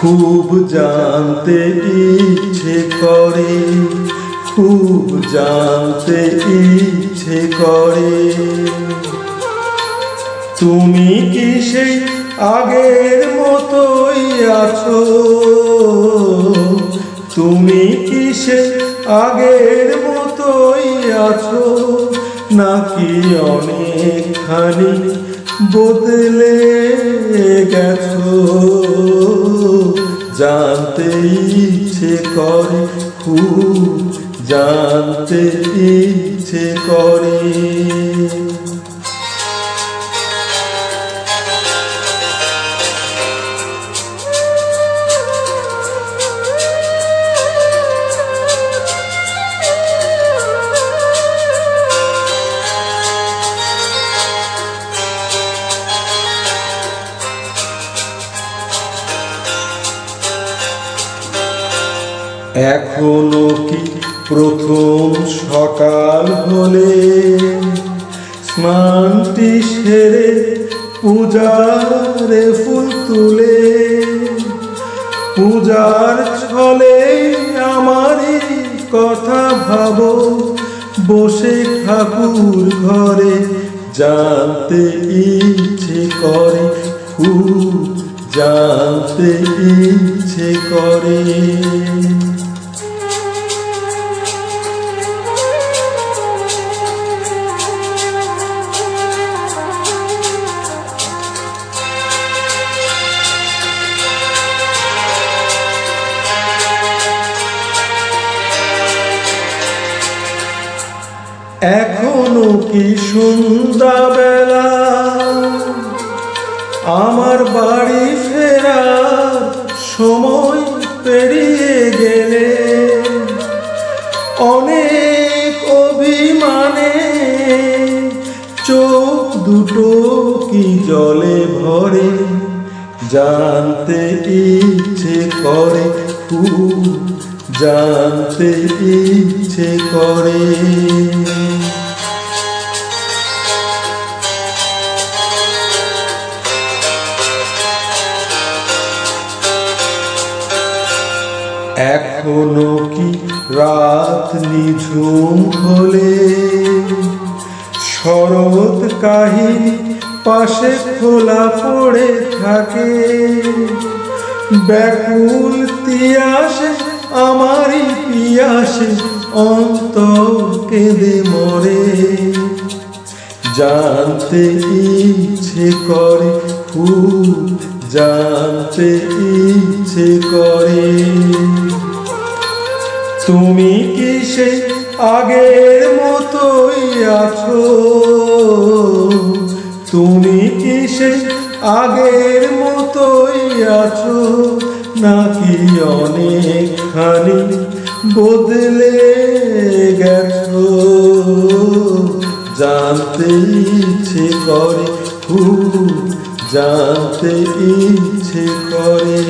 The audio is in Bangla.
খুব জানতে ইচ্ছে করে, খুব জানতে ইচ্ছে করে। তুমি কি সেই আগের মতোই আছো? তুমি কি সেই আগের মতোই আছো, নাকি অনেকখানি বদলে গেছো? জানতে ইচ্ছে করে, খুব জানতে ইচ্ছে করে। এখনো কি প্রথম সকাল হলে স্নানটি সেরে পূজারে ফুল তুলে, পূজার ছলে আমারই কথা ভাবো বসে ঠাকুর ঘরে? জানতে ইচ্ছে করে, খুব জানতে ইচ্ছে করে। এখনো কি সন্ধ্যাবেলা আমার বাড়ি ফেরার সময় পেরিয়ে গেলে? অনেক অভিমানে চোখ দুটো কি জলে ভরে? জানতে ইচ্ছে করে, খুব জানতে ইচ্ছে করে। এখনো কি রাত নিঝুম হলে শরৎ কাহিনী পাশে খোলা পড়ে থাকে? ব্যাকুল তিয়াসে আমারই পিয়াসে অন্তর কেঁদে মরে। জানতে ইচ্ছে করে, খুব জানতে ইচ্ছে করে। তুমি কি সেই আগের মতোই আছো? তুমি কি সেই আগের মতোই আছো, নাকি অনেকখানি বদলে গেছো? জানতে ইচ্ছে করে, খুব জানতে ইচ্ছে করে।